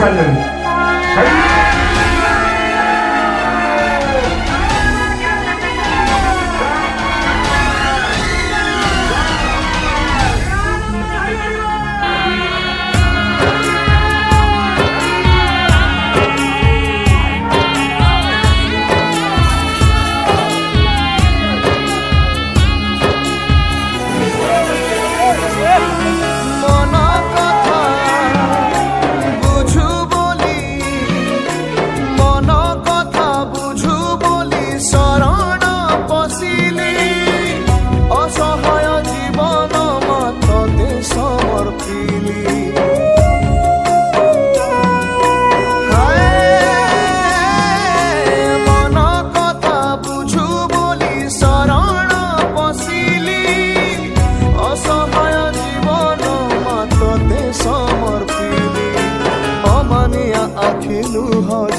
ଛାଡ଼ିଲେଣି।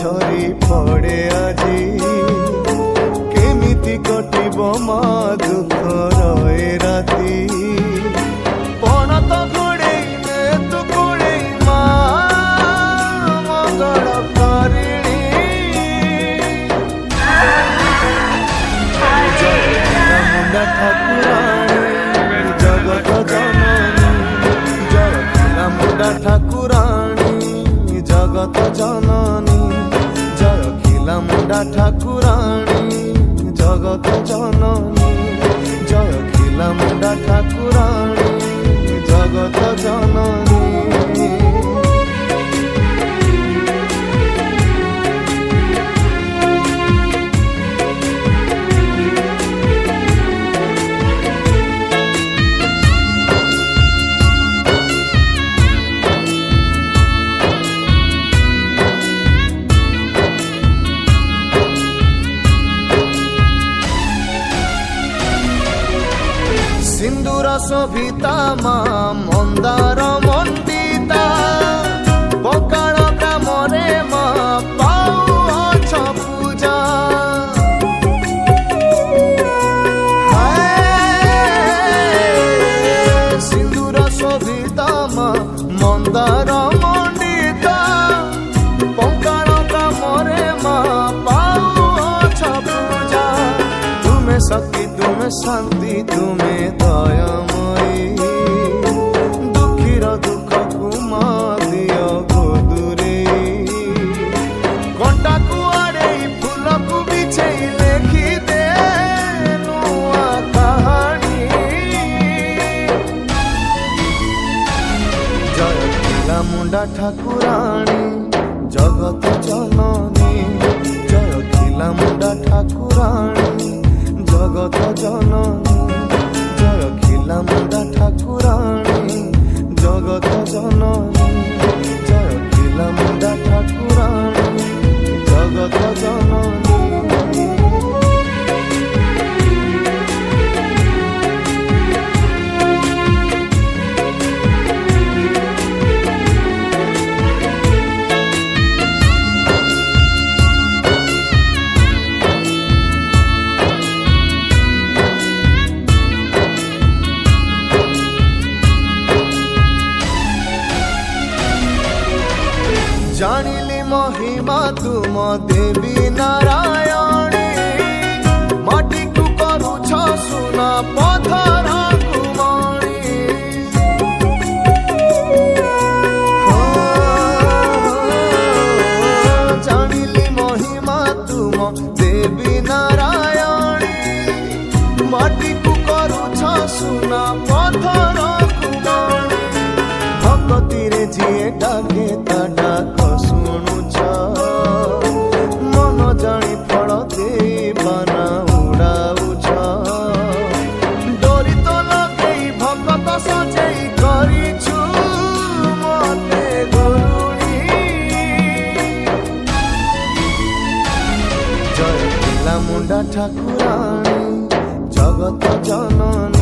ঝরি পড়ে আজি কেমিতি কটিব মা দুঃখ রয়ে রাতি পণত ঘোড়েই নে তু কোড়েই মা মঙ্গল কারিণী মুন্ডা ঠাকুরাণী জগত জননী জয় মুন্ডা ঠাকুরাণী জগত জননী জয় খিলামুন্ডা ঠাকুরাণী জগত জননী জয় খিলামুন্ডা ঠাকুরাণী জগত জননী। সিন্দুর শোভিতা মা মন্দার মন্ডিতা বকাল গ্রামরে মা পাউছ পূজা সিন্দুর শোভিতা মা মন্দার মন্ডিতা বকাল গ্রামরে মা পাউছ পূজা তুমি শক্তি তুমি শান্তি তুমি দয়াময়ী দুঃখীর দুঃখ কুমা দিও গোদুরে ঘণ্টা কুয়ারে ফুলকু বিছেই লেখি দে নূয়া কাহাণী জয় খিলামুন্ডা ঠাকুরাণী জগত জননী জয় খিলামুন্ডা ঠাকুরাণী জগত জননী জয় খিলামুন্ডা ঠাকুরাণী জগত জননী জয় খিলামুন্ডা ঠাকুরাণী জগত জননী। জানিলি মহিমা তুম দেবী নারায়ণী মাটিকু করুছ সুনা পথর কুমণি জানিলি মহিমা তুম দেবী নারায়ণী মাটিকু করুছ সুনা পথর কুমণি ভগতিরে যিয়ে ডাকে তা ডাক শুণুছ মন জানি ফল দেই বানা উড়াউছ ডোরি তো লগেই ভগত সজেই করিছু মতে গরুড়ি জয় খিলামুন্ডা ঠাকুরাণী জগত জননী